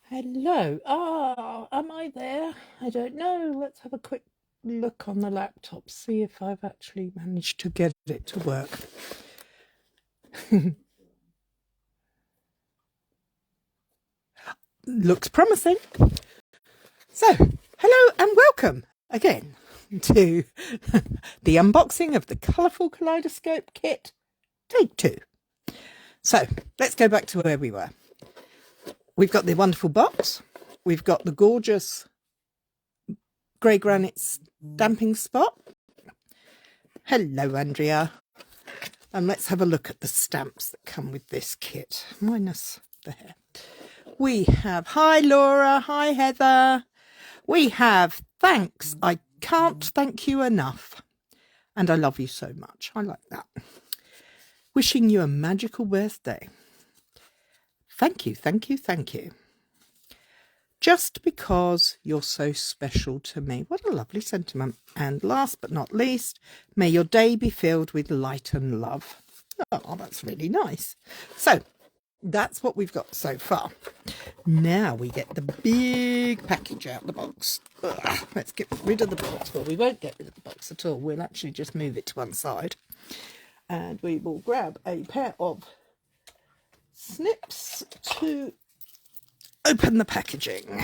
Hello. Am I there? I don't know. Let's have a quick look on the laptop, see if I've actually managed to get it to work. Looks promising. So, hello and welcome again to the unboxing of the Colorful Kaleidoscope kit, take 2. So, let's go back to where we were. We've got the wonderful box. We've got the gorgeous grey granite stamping spot. Hello, Andrea. And let's have a look at the stamps that come with this kit, minus the hair. We have, hi Laura, hi Heather. We have, thanks, I can't thank you enough. And I love you so much. I like that. Wishing you a magical birthday. Thank you, thank you, thank you. Just because you're so special to me. What a lovely sentiment. And last but not least, may your day be filled with light and love. Oh, that's really nice. So that's what we've got so far. Now we get the big package out of the box. Ugh, let's get rid of the box. Well, we won't get rid of the box at all. We'll actually just move it to one side. And we will grab a pair of snips to open the packaging.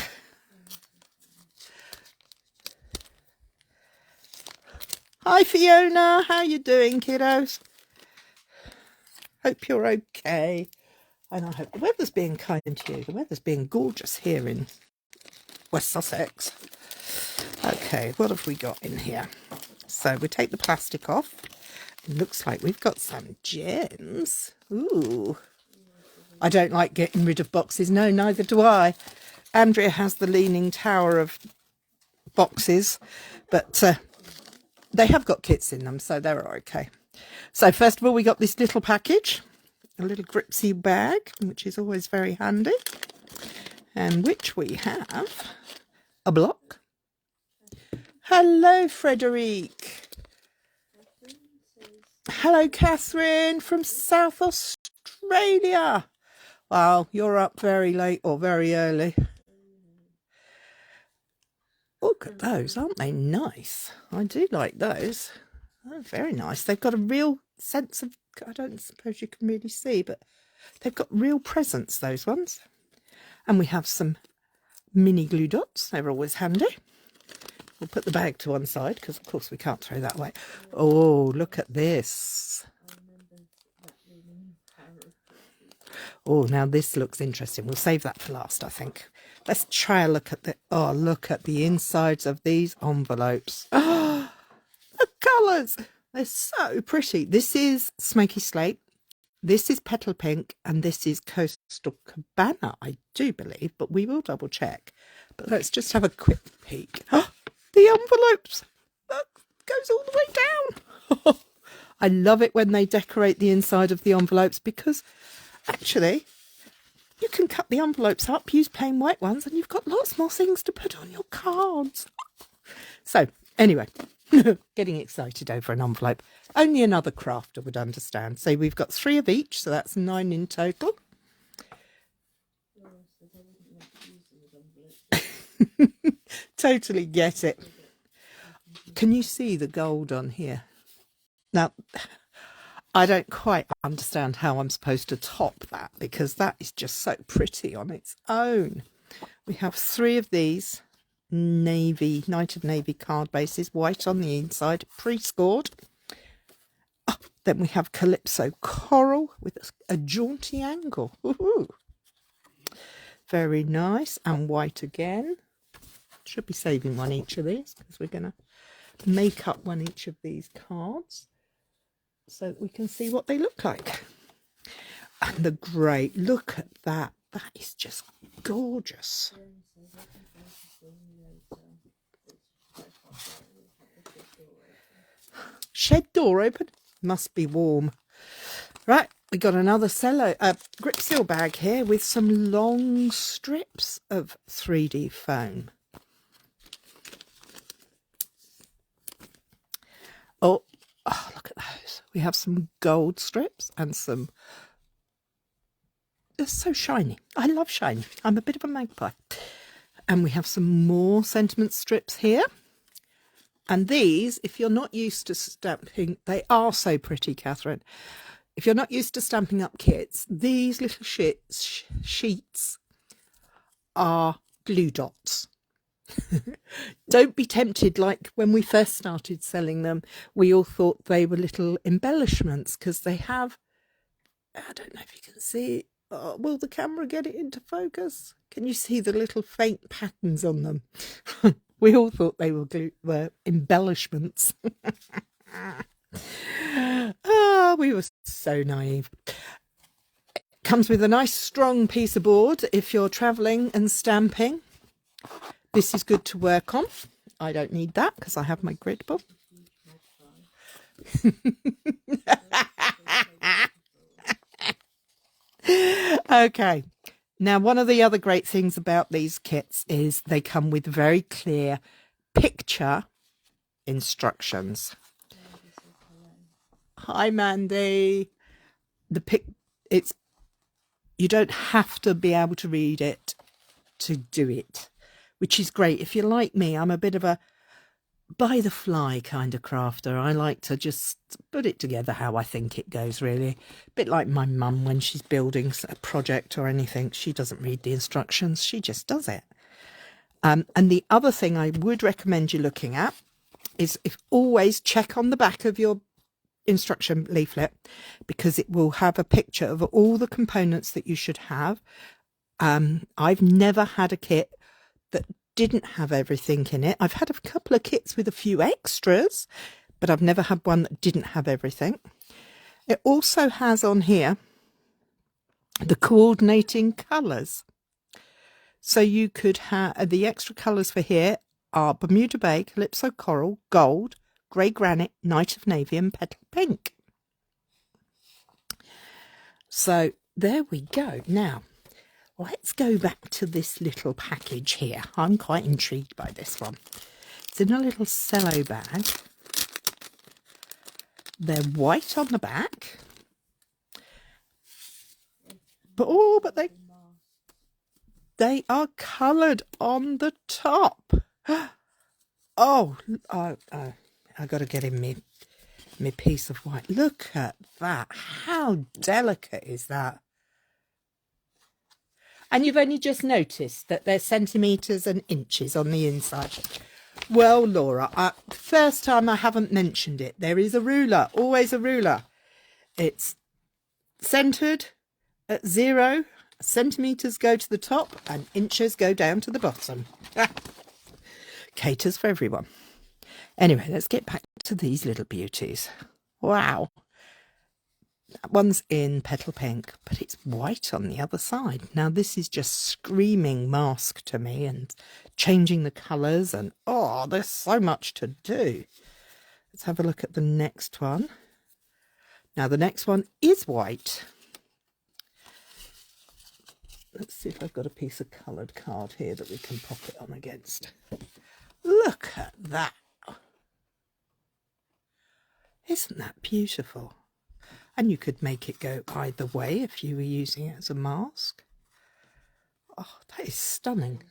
Hi Fiona, how you doing, kiddos? Hope you're okay. And I hope the weather's being kind to you. The weather's being gorgeous here in West Sussex. Okay, what have we got in here? So we take the plastic off. It looks like we've got some gems. Ooh. I don't like getting rid of boxes. No, neither do I. Andrea has the leaning tower of boxes, but they have got kits in them, so they're okay. So first of all, we got this little package, a little grip seal bag, which is always very handy, and which we have a block. Hello, Frederique. Hello, Catherine from South Australia. Wow, you're up very late or very early. Look at those, aren't they nice? I do like those. Oh, very nice. They've got a real sense of, I don't suppose you can really see, but they've got real presence, those ones. And we have some mini glue dots. They're always handy. We'll put the bag to one side because, of course, we can't throw that away. Oh, look at this. Oh, now this looks interesting. We'll save that for last, I think. Let's try a look at the, oh, look at the insides of these envelopes. Oh, the colours. They're so pretty. This is Smoky Slate. This is Petal Pink. And this is Coastal Cabana, I do believe. But we will double check. But let's just have a quick peek. Oh, the envelopes. That goes all the way down. I love it when they decorate the inside of the envelopes because actually you can cut the envelopes up, use plain white ones, and you've got lots more things to put on your cards. So anyway, getting excited over an envelope. Only another crafter would understand. So we've got 3 of each, so that's 9 in total. Totally get it. Can you see the gold on here? Now, I don't quite understand how I'm supposed to top that because that is just so pretty on its own. We have 3 of these navy, Night of Navy card bases, white on the inside, pre-scored. Oh, then we have Calypso Coral with a jaunty angle. Woohoo! Very nice. And white again. Should be saving one each of these because we're going to make up one each of these cards so that we can see what they look like. And the grey, look at that. That is just gorgeous. Shed door open. Must be warm. Right, we got another grip seal bag here with some long strips of 3D foam. Oh, look at those. We have some gold strips and some they're so shiny. I love shiny. I'm a bit of a magpie. And we have some more sentiment strips here. And these, if you're not used to stamping, they are so pretty, Catherine. If you're not used to Stampin' Up kits, these little sheets are glue dots. Don't be tempted like when we first started selling them. We all thought they were little embellishments because they have, I don't know if you can see, will the camera get it into focus? Can you see the little faint patterns on them? We all thought they were embellishments. We were so naive. Comes with a nice strong piece of board if you're travelling and stamping. This is good to work on. I don't need that because I have my grid book. Okay. Now, one of the other great things about these kits is they come with very clear picture instructions. Hi, Mandy. You don't have to be able to read it to do it, which is great. If you're like me, I'm a bit of a by the fly kind of crafter. I like to just put it together how I think it goes, really. A bit like my mum when she's building a project or anything. She doesn't read the instructions, she just does it. And the other thing I would recommend you looking at is always check on the back of your instruction leaflet, because it will have a picture of all the components that you should have. I've never had a kit that didn't have everything in it. I've had a couple of kits with a few extras, but I've never had one that didn't have everything. It also has on here the coordinating colours. So you could have the extra colours for here are Bermuda Bay, Calypso Coral, Gold, Grey Granite, Night of Navy and Petal Pink. So there we go. Now, let's go back to this little package here. I'm quite intrigued by this one. It's in a little cello bag. They're white on the back. But they are coloured on the top. I got to get in me piece of white. Look at that. How delicate is that? And you've only just noticed that they're centimetres and inches on the inside. Well, Laura, first time I haven't mentioned it. There is a ruler, always a ruler. It's centred at 0. Centimetres go to the top and inches go down to the bottom. Caters for everyone. Anyway, let's get back to these little beauties. Wow. That one's in Petal Pink, but it's white on the other side. Now, this is just screaming mask to me and changing the colours. And, oh, there's so much to do. Let's have a look at the next one. Now, the next one is white. Let's see if I've got a piece of coloured card here that we can pop it on against. Look at that. Isn't that beautiful? And you could make it go either way if you were using it as a mask. Oh, that is stunning.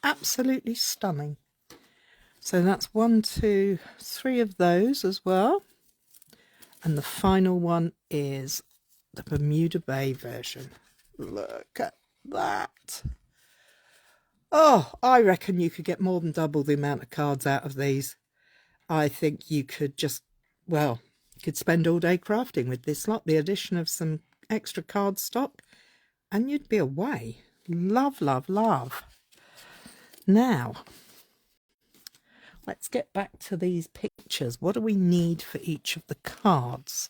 Absolutely stunning. So that's 1, 2, 3 of those as well. And the final one is the Bermuda Bay version. Look at that. Oh, I reckon you could get more than double the amount of cards out of these. I think you could just, well, you could spend all day crafting with this lot, the addition of some extra card stock, and you'd be away. Love, love, love. Now, let's get back to these pictures. What do we need for each of the cards?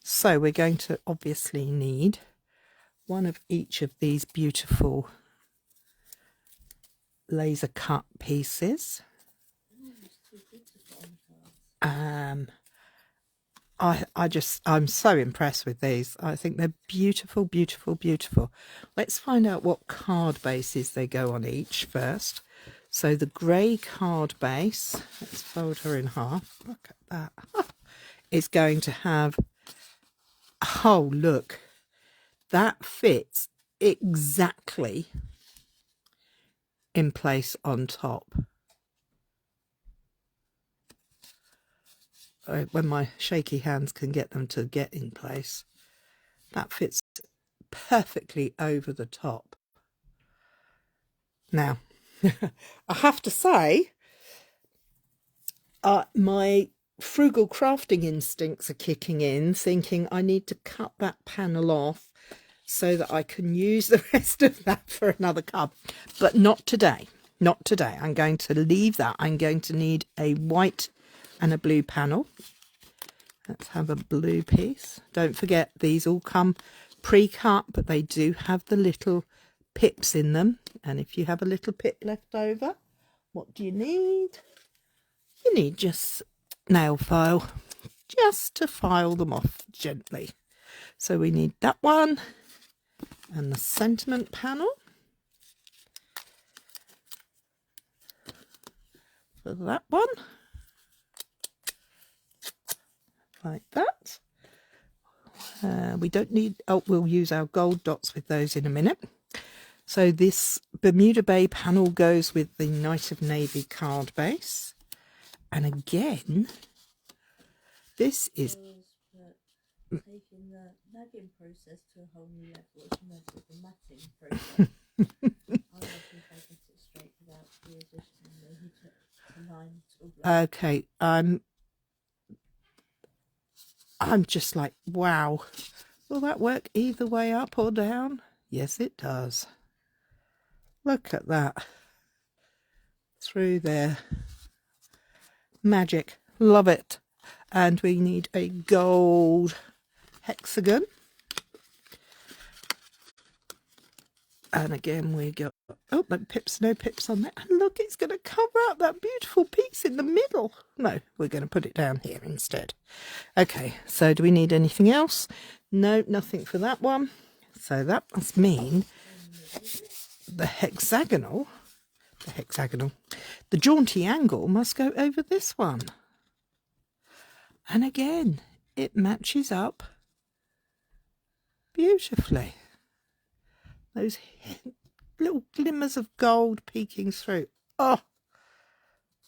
So we're going to obviously need one of each of these beautiful laser cut pieces. I'm so impressed with these. I think they're beautiful, beautiful, beautiful. Let's find out what card bases they go on each first. So the grey card base, let's fold her in half. Look at that. Is going to have, oh look, that fits exactly in place on top. When my shaky hands can get them to get in place, that fits perfectly over the top. Now, I have to say, my frugal crafting instincts are kicking in, thinking I need to cut that panel off so that I can use the rest of that for another card. But not today. Not today. I'm going to leave that. I'm going to need a white and a blue panel. Let's have a blue piece. Don't forget, these all come pre-cut, but they do have the little pips in them. And if you have a little pip left over, what do you need? You need just nail file, just to file them off gently. So we need that one and the sentiment panel for that one, like that. We don't need, oh, we'll use our gold dots with those in a minute. So this Bermuda Bay panel goes with the Night of Navy card base. And again, this is taking the nagging process to a whole new level. It's almost like the matting process. I don't think I get it straight without the addition of the heater to line to black. okay. I'm just like, wow. Will that work either way, up or down? Yes, it does. Look at that. Through there. Magic. Love it. And we need a gold hexagon. And again, we got, oh, no pips on that. And look, it's going to cover up that beautiful piece in the middle. No, we're going to put it down here instead. Okay, so do we need anything else? No, nothing for that one. So that must mean the jaunty angle must go over this one. And again, it matches up beautifully. Those little glimmers of gold peeking through. Oh,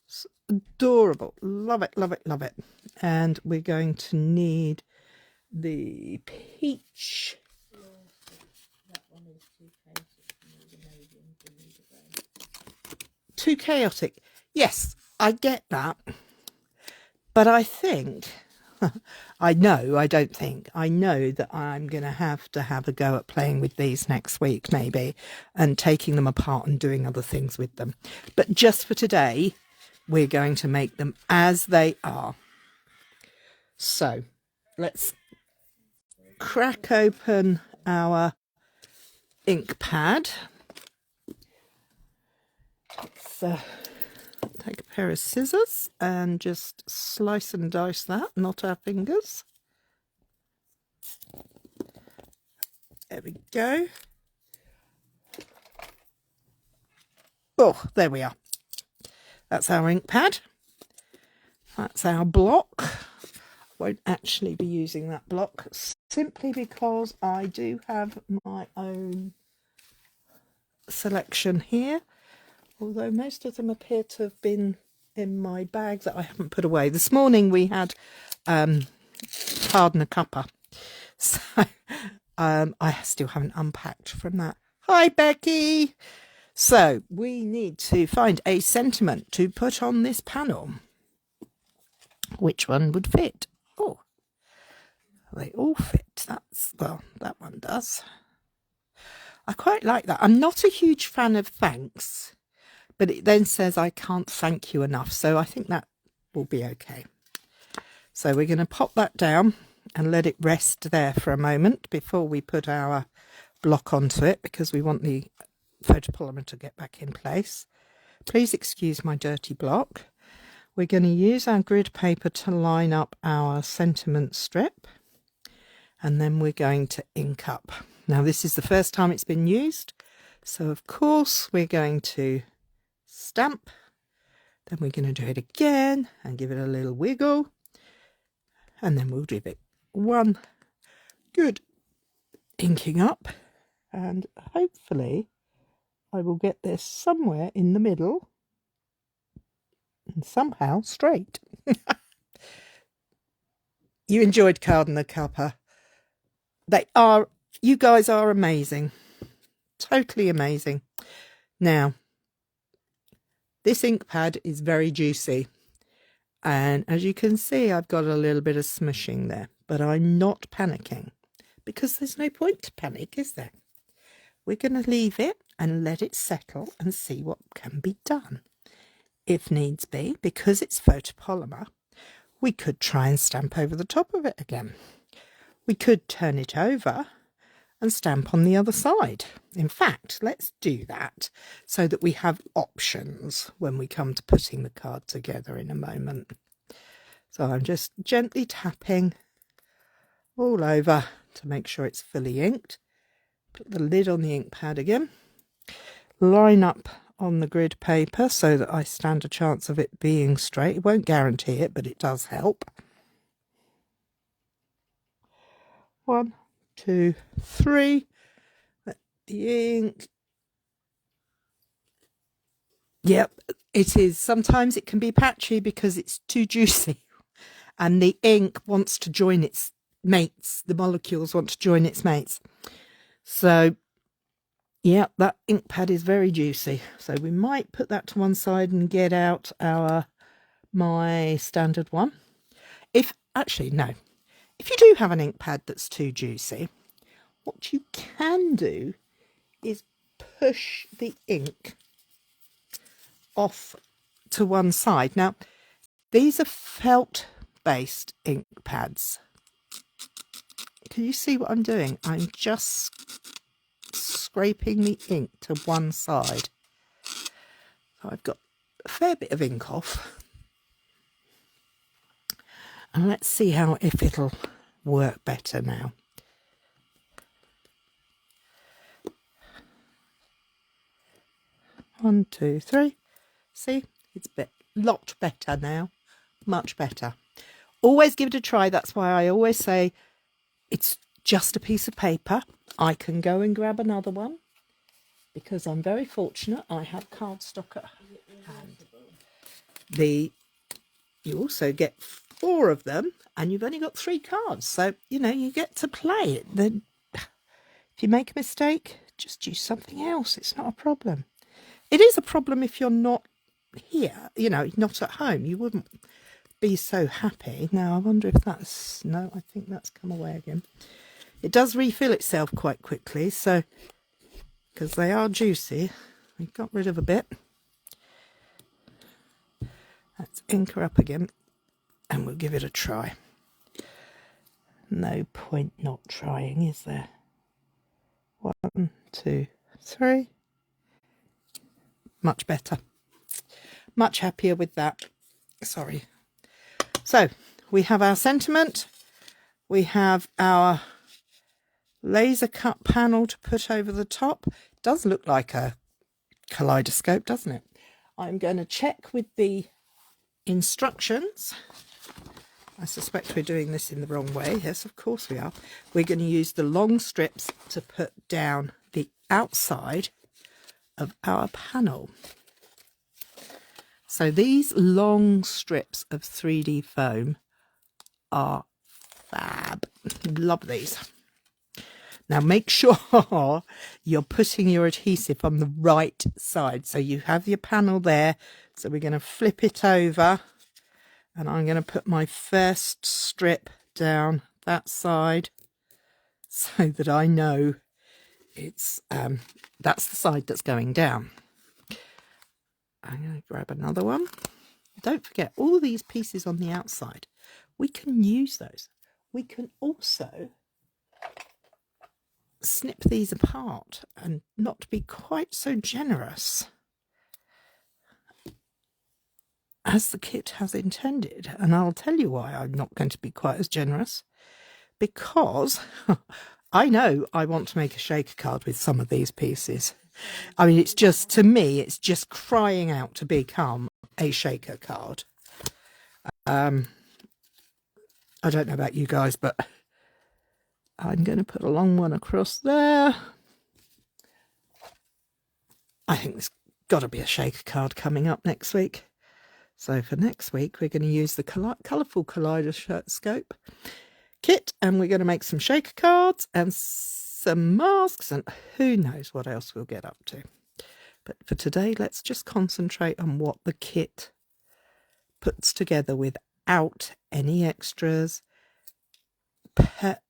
it's adorable. Love it, love it, love it. And we're going to need the peach. That one is too chaotic for me, the navy and Bermuda Bay. Too chaotic. Yes, I get that. But I think, I know that I'm going to have a go at playing with these next week, maybe, and taking them apart and doing other things with them. But just for today, we're going to make them as they are. So let's crack open our ink pad. Let's take a pair of scissors and just slice and dice that, not our fingers. There we go. Oh, there we are. That's our ink pad. That's our block. Won't actually be using that block simply because I do have my own selection here. Although most of them appear to have been in my bag that I haven't put away. This morning we had Pardon a Cuppa. So I still haven't unpacked from that. Hi, Becky. So we need to find a sentiment to put on this panel. Which one would fit? Oh, they all fit. Well, that one does. I quite like that. I'm not a huge fan of thanks. But it then says I can't thank you enough. So I think that will be okay. So we're going to pop that down and let it rest there for a moment before we put our block onto it, because we want the photopolymer to get back in place. Please excuse my dirty block. We're going to use our grid paper to line up our sentiment strip. And then we're going to ink up. Now this is the first time it's been used. So of course we're going to stamp, then we're going to do it again and give it a little wiggle, and then we'll give it one good inking up, and hopefully I will get this somewhere in the middle and somehow straight. You enjoyed Card and the Cuppa. You guys are amazing. Totally amazing. Now, this ink pad is very juicy. And as you can see, I've got a little bit of smushing there. But I'm not panicking. Because there's no point to panic, is there? We're going to leave it and let it settle and see what can be done. If needs be, because it's photopolymer, we could try and stamp over the top of it again. We could turn it over and stamp on the other side. In fact, let's do that so that we have options when we come to putting the card together in a moment. So I'm just gently tapping all over to make sure it's fully inked. Put the lid on the ink pad again. Line up on the grid paper so that I stand a chance of it being straight. It won't guarantee it, but it does help. 1, 2, 3. Let the ink. Yep, it is. Sometimes it can be patchy because it's too juicy and the ink wants to join its mates. The molecules want to join its mates. So yeah, that ink pad is very juicy. So we might put that to one side and get out my standard one. Actually, no. If you do have an ink pad that's too juicy, what you can do is push the ink off to one side. Now, these are felt-based ink pads. Can you see what I'm doing? I'm just scraping the ink to one side. So I've got a fair bit of ink off. And let's see if it'll work better now. One, two, three. See, it's a lot better now. Much better. Always give it a try. That's why I always say it's just a piece of paper. I can go and grab another one because I'm very fortunate. I have cardstock at hand. You also get 4 of them and you've only got 3 cards. So, you get to play it. Then if you make a mistake, just use something else. It's not a problem. It is a problem if you're not here, not at home. You wouldn't be so happy. Now, I wonder if that's... No, I think that's come away again. It does refill itself quite quickly, so because they are juicy, we got rid of a bit. Let's ink her up again and we'll give it a try. No point not trying, is there? 1, 2, 3. Much better. Much happier with that. Sorry. So we have our sentiment. We have our laser cut panel to put over the top. It does look like a kaleidoscope, doesn't it? I'm going to check with the instructions. I suspect we're doing this in the wrong way. Yes, of course we are. We're going to use the long strips to put down the outside of our panel. So these long strips of 3D foam are fab. Love these. Now make sure you're putting your adhesive on the right side. So you have your panel there. So we're going to flip it over and I'm going to put my first strip down that side so that I know it's that's the side that's going down. I'm going to grab another one. Don't forget all these pieces on the outside. We can use those. We can also snip these apart and not be quite so generous as the kit has intended. And I'll tell you why I'm not going to be quite as generous. Because I know I want to make a shaker card with some of these pieces. I mean, it's just, to me, it's just crying out to become a shaker card. I don't know about you guys, but I'm going to put a long one across there. I think there's got to be a shaker card coming up next week. So for next week, we're going to use the Colourful Kaleidoscope kit, and we're going to make some shaker cards and some masks, and who knows what else we'll get up to. But for today, let's just concentrate on what the kit puts together without any extras.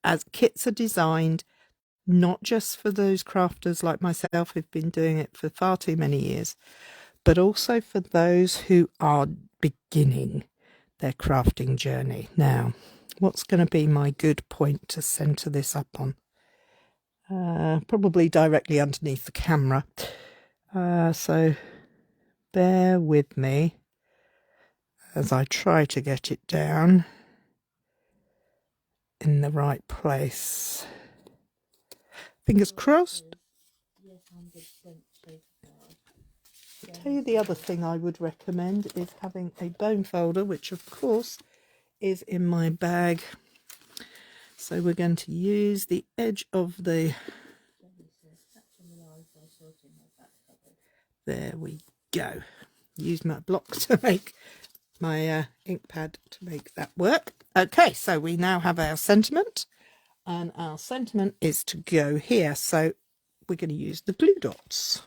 As kits are designed not just for those crafters like myself who've been doing it for far too many years, but also for those who are beginning their crafting journey. Now, what's going to be my good point to centre this up on? Probably directly underneath the camera. So bear with me as I try to get it down in the right place. Fingers crossed. Yes, 100% shaker card. I'll tell you the other thing I would recommend is having a bone folder, which of course is in my bag. So we're going to use the edge of the... There we go. Use my block to make my ink pad to make that work. Okay, so we now have our sentiment, and our sentiment is to go here. So we're going to use the glue dots.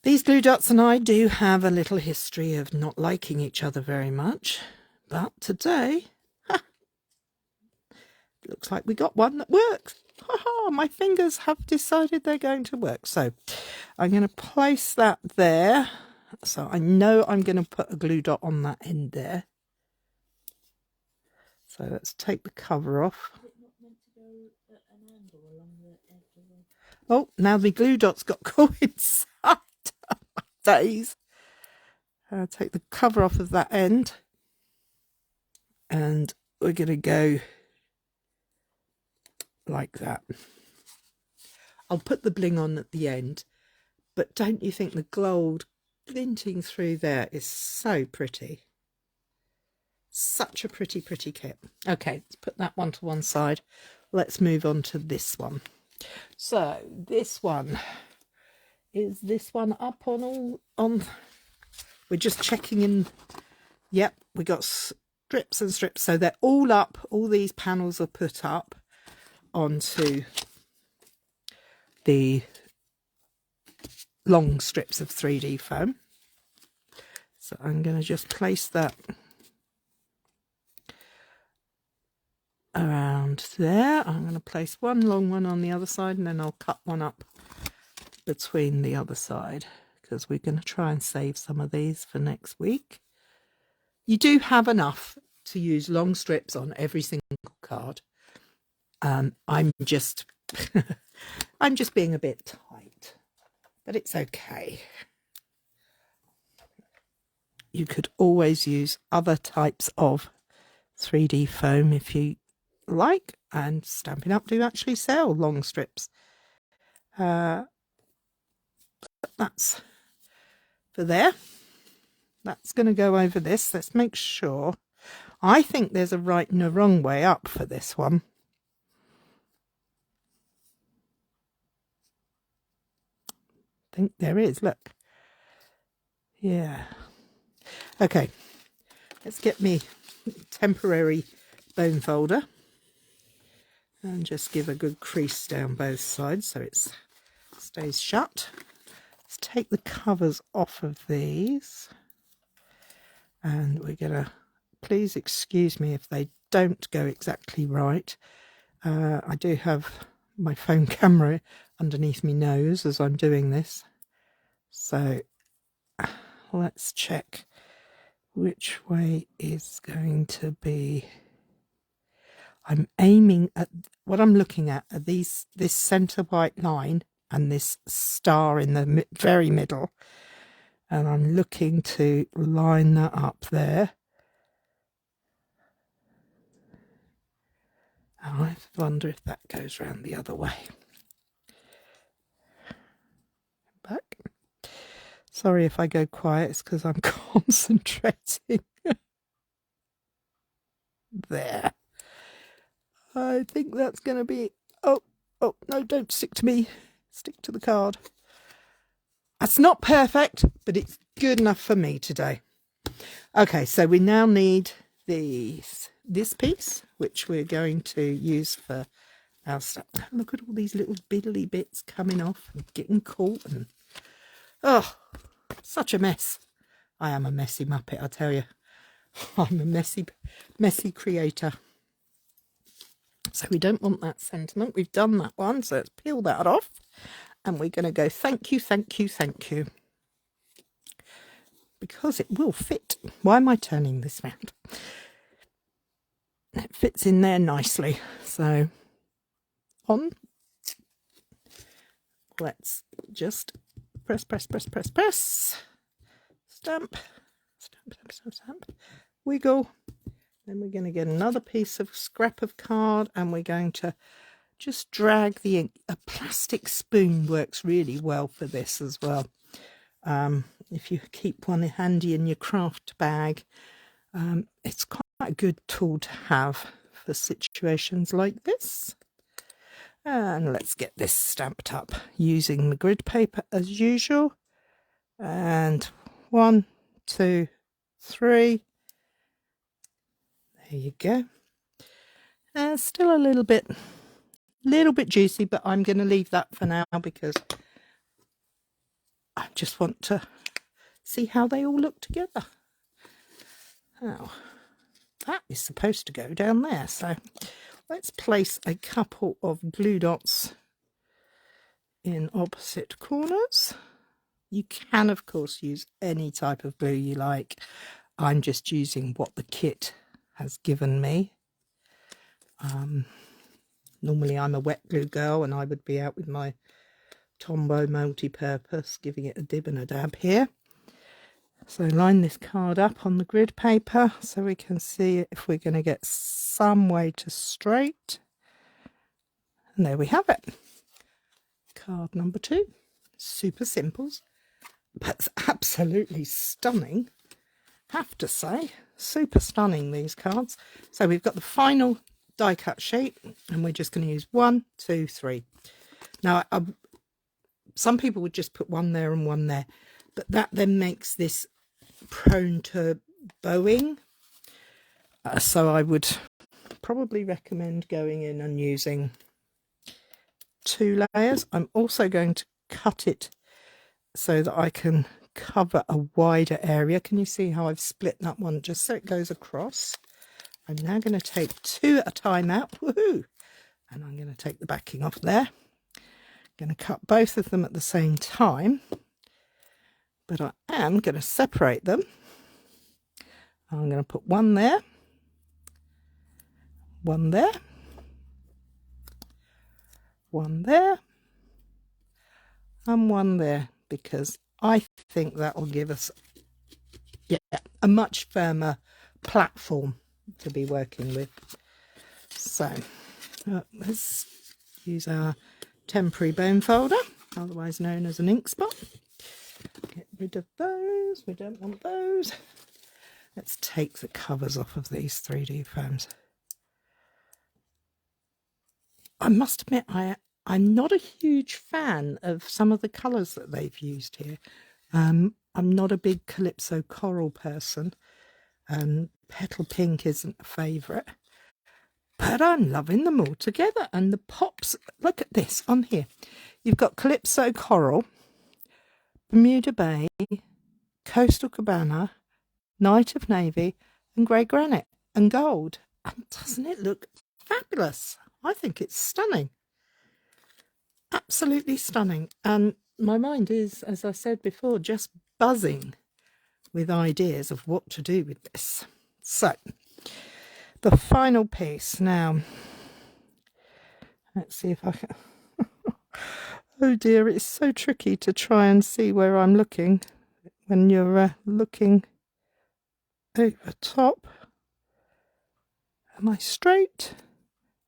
These glue dots and I do have a little history of not liking each other very much, but today, looks like we got one that works. Ha-ha, my fingers have decided they're going to work. So I'm going to place that there. So I know I'm going to put a glue dot on that end there. So let's take the cover off. Is it not meant to go at an angle along the edge of the... Oh, now the glue dots got caught inside. Days. Take the cover off of that end, and we're going to go like that. I'll put the bling on at the end, but don't you think the gold glinting through there is so pretty? Such a pretty kit. Okay, let's put that one to one side. Let's move on to this one. So this one is this one up on we're just checking in. Yep, we got strips and strips, so they're all up. All these panels are put up onto the long strips of 3D foam. So I'm going to just place that around there. I'm going to place one long one on the other side, and then I'll cut one up between the other side, because we're going to try and save some of these for next week. You do have enough to use long strips on every single card. I'm just I'm just being a bit tight, but it's okay. You could always use other types of 3D foam if you like, and Stampin' Up do actually sell long strips. That's for there. That's going to go over this. Let's make sure. I think there's a right and a wrong way up for this one. I think there is. Look. Yeah. Okay. Let's get me temporary bone folder and just give a good crease down both sides so it stays shut. Let's take the covers off of these, and we're gonna, please excuse me if they don't go exactly right. I do have my phone camera underneath my nose as I'm doing this, so let's check which way is going to be. I'm aiming at, what I'm looking at are this center white line and this star in the very middle, and I'm looking to line that up there. And I wonder if that goes round the other way. Back. Sorry if I go quiet, it's because I'm concentrating. There. I think that's going to be... Oh, no, don't stick to me. Stick to the card. That's not perfect, but it's good enough for me today. Okay, so we now need this piece, which we're going to use for our stuff. Look at all these little biddly bits coming off and getting caught, and oh, such a mess. I am a messy muppet, I tell you. I'm a messy creator. So we don't want that sentiment. We've done that one, so let's peel that off. And we're going to go thank you, thank you, thank you. Because it will fit. Why am I turning this round? It fits in there nicely. So on. Let's just press, press, press, press, press. Stamp, stamp, stamp, stamp, stamp. Wiggle. Then we're going to get another piece of scrap of card, and we're going to just drag the ink. A plastic spoon works really well for this as well. If you keep one handy in your craft bag, it's quite a good tool to have for situations like this. And let's get this stamped up using the grid paper as usual. And 1, 2, 3. There you go. Still a little bit juicy, but I'm going to leave that for now because I just want to see how they all look together. Now, that is supposed to go down there, so let's place a couple of glue dots in opposite corners. You can, of course, use any type of glue you like. I'm just using what the kit has given me. Normally I'm a wet glue girl, and I would be out with my Tombow multi-purpose, giving it a dib and a dab here. So line this card up on the grid paper so we can see if we're going to get some way to straight. And there we have it. Card number 2. Super simples, but absolutely stunning. Have to say, super stunning, these cards. So we've got the final die cut sheet, and we're just going to use 1, 2, 3. Now, some people would just put one there and one there, but that then makes this prone to bowing. So I would probably recommend going in and using 2 layers. I'm also going to cut it so that I can cover a wider area. Can you see how I've split that one just so it goes across? I'm now going to take 2 at a time out. Woohoo! And I'm going to take the backing off there. I'm going to cut both of them at the same time, but I am going to separate them. I'm going to put one there, one there, one there, and one there, because I think that will give us a much firmer platform to be working with. So let's use our temporary bone folder, otherwise known as an ink spot. Get rid of those, we don't want those. Let's take the covers off of these 3D foams. I must admit, I'm not a huge fan of some of the colours that they've used here. I'm not a big Calypso coral person, and Petal Pink isn't a favourite. But I'm loving them all together. And the pops, look at this on here. You've got Calypso Coral, Bermuda Bay, Coastal Cabana, Night of Navy, and Grey Granite and Gold. And doesn't it look fabulous? I think it's stunning. Absolutely stunning. And my mind is, as I said before, just buzzing with ideas of what to do with this. So, the final piece now. Let's see if I can. Oh dear, it's so tricky to try and see where I'm looking when you're looking over top. Am I straight?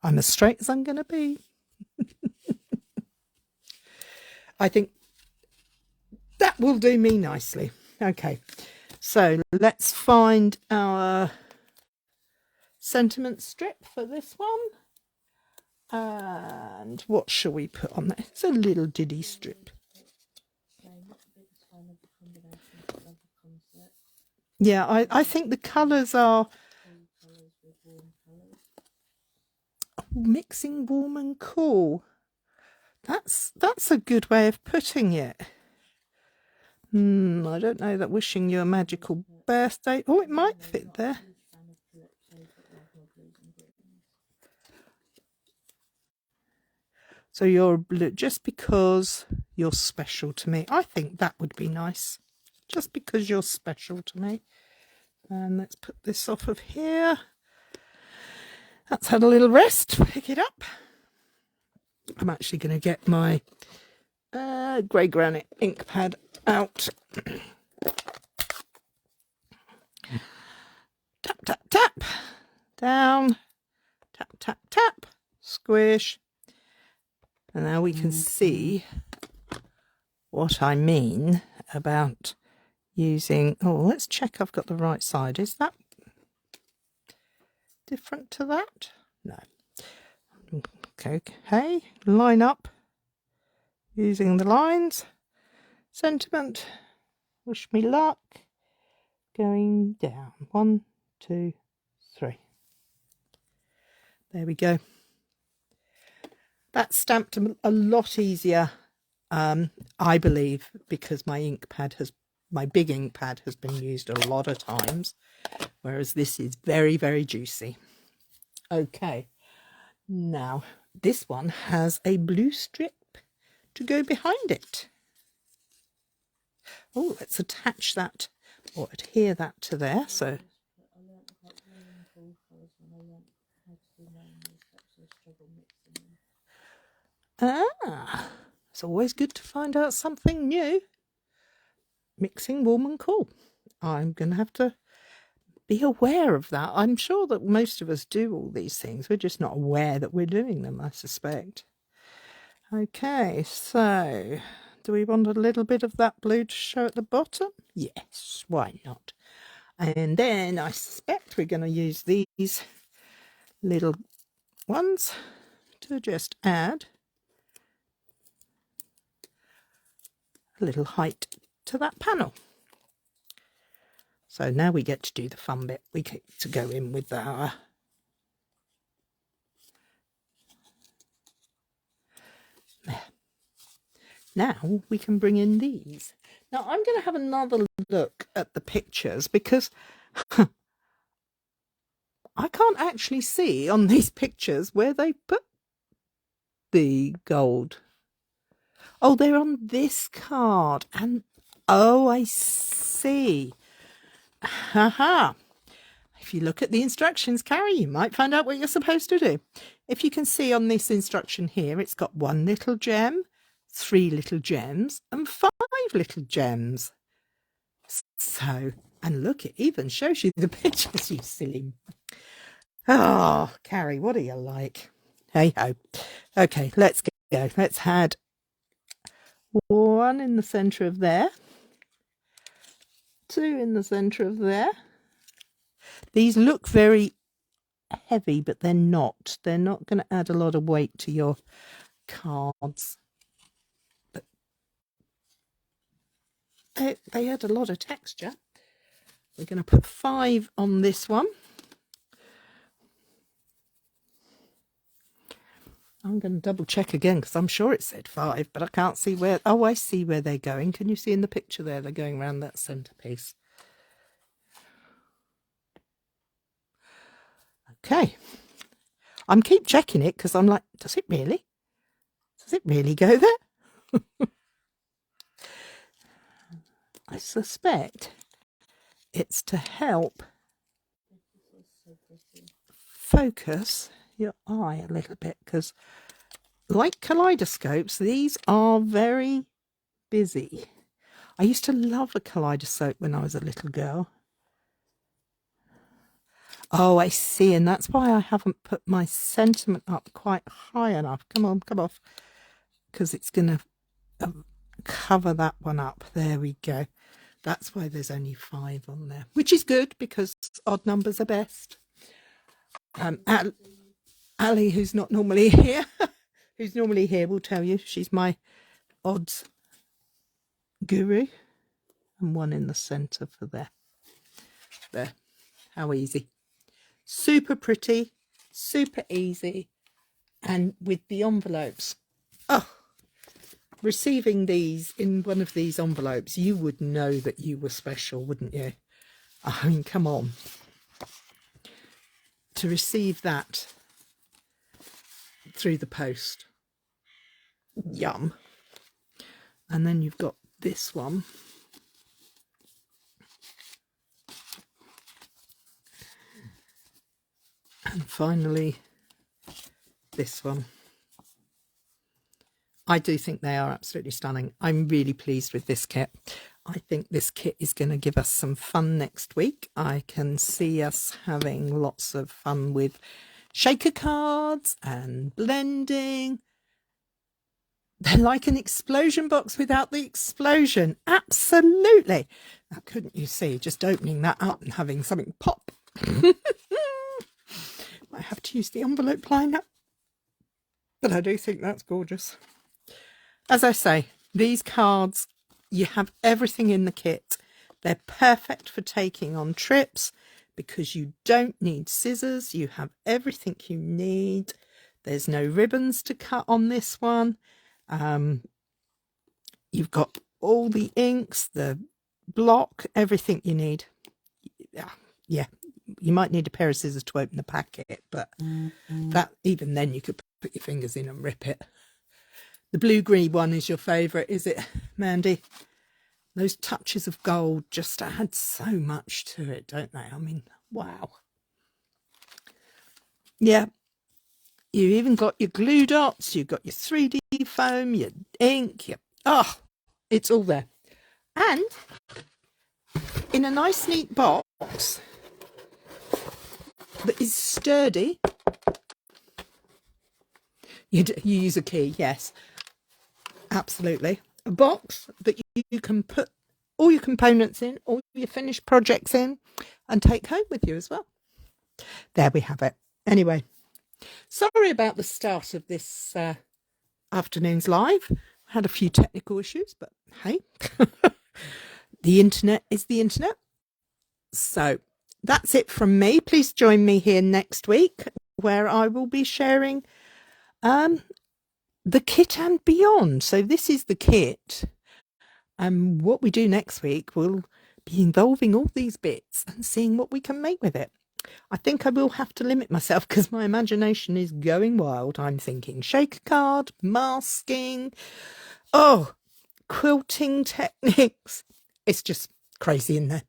I'm as straight as I'm going to be. I think that will do me nicely. Okay, so let's find our sentiment strip for this one. And what shall we put on there? It's a little diddy strip. Yeah, I think the colours are Cold colours with warm colours. mixing warm and cool. That's a good way of putting it. I don't know that wishing you a magical birthday. Oh, it might fit there. I'm a huge fan of Calypso, but love more blues and greens. So you're blue just because you're special to me. I think that would be nice. Just because you're special to me. And let's put this off of here. That's had a little rest. Pick it up. I'm actually going to get my grey granite ink pad out. Tap, tap, tap. Down. Tap, tap, tap. Squish. And now we can see what I mean about using... Oh, let's check I've got the right side. Is that different to that? No. Okay. Line up. Using the lines. Sentiment. Wish me luck. Going down. 1, 2, 3. There we go. That's stamped a lot easier, I believe, because my big ink pad has been used a lot of times, whereas this is very, very juicy. Okay, now this one has a blue strip to go behind it. Oh, let's attach that or adhere that to there. So I learnt about warm and cold colours when I learnt how to do my makeup, so I struggle mixing them. Ah, it's always good to find out something new. Mixing warm and cool. I'm going to have to be aware of that. I'm sure that most of us do all these things. We're just not aware that we're doing them, I suspect. Okay, so do we want a little bit of that blue to show at the bottom? Yes, why not? And then I suspect we're going to use these little ones to just add a little height to that panel. So now we get to do the fun bit. We get to go in with our there. Now we can bring in these. Now I'm going to have another look at the pictures because I can't actually see on these pictures where they put the gold. Oh, they're on this card. And oh, I see. Haha. If you look at the instructions, Cary, you might find out what you're supposed to do. If you can see on this instruction here, it's got 1 little gem, 3 little gems, and 5 little gems. So, and look, it even shows you the pictures, you silly. Oh, Cary, what are you like? Hey ho. Okay, let's go. Let's add 1 in the centre of there, 2 in the centre of there. These look very heavy, but they're not. They're not going to add a lot of weight to your cards. But they add a lot of texture. We're going to put 5 on this one. I'm going to double check again because I'm sure it said 5, but I can't see where. Oh, I see where they're going. Can you see in the picture there? They're going around that centerpiece. Okay. I'm keep checking it because I'm like, does it really? Does it really go there? I suspect it's to help focus your eye a little bit because, like kaleidoscopes, these are very busy. I used to love a kaleidoscope when I was a little girl. Oh, I see, and that's why I haven't put my sentiment up quite high enough. Come on, come off, because it's going to cover that one up. There we go. That's why there's only 5 on there, which is good because odd numbers are best. Ali, who's not normally here, will tell you she's my odds guru, and 1 in the centre for there. There. How easy. Super pretty, super easy. And with the envelopes. Oh, receiving these in one of these envelopes, you would know that you were special, wouldn't you? I mean, come on. To receive that through the post. Yum. And then you've got this one. And finally, this one. I do think they are absolutely stunning. I'm really pleased with this kit. I think this kit is going to give us some fun next week. I can see us having lots of fun with shaker cards and blending. They're like an explosion box without the explosion. Absolutely. Now, couldn't you see just opening that up and having something pop? Might have to use the envelope liner. But I do think that's gorgeous. As I say, these cards, you have everything in the kit. They're perfect for taking on trips because you don't need scissors. You have everything you need. There's no ribbons to cut on this one. You've got all the inks, the block, everything you need. Yeah, you might need a pair of scissors to open the packet, but that even then you could put your fingers in and rip it. The blue-green one is your favourite, is it, Mandy? Those touches of gold just add so much to it, don't they? I mean, wow. Yeah. You even got your glue dots, you've got your 3D foam, your ink, it's all there. And in a nice neat box that is sturdy. You use a key, yes. Absolutely. A box that you can put all your components in, all your finished projects in, and take home with you as well. There we have it. Anyway, sorry about the start of this afternoon's live. I had a few technical issues, but hey, the internet is the internet. So that's it from me. Please join me here next week where I will be sharing the kit and beyond. So this is the kit. And what we do next week will be involving all these bits and seeing what we can make with it. I think I will have to limit myself because my imagination is going wild. I'm thinking shaker card, masking, quilting techniques. It's just crazy in there.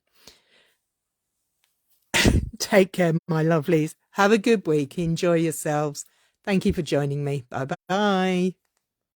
Take care, my lovelies. Have a good week. Enjoy yourselves. Thank you for joining me. Bye-bye.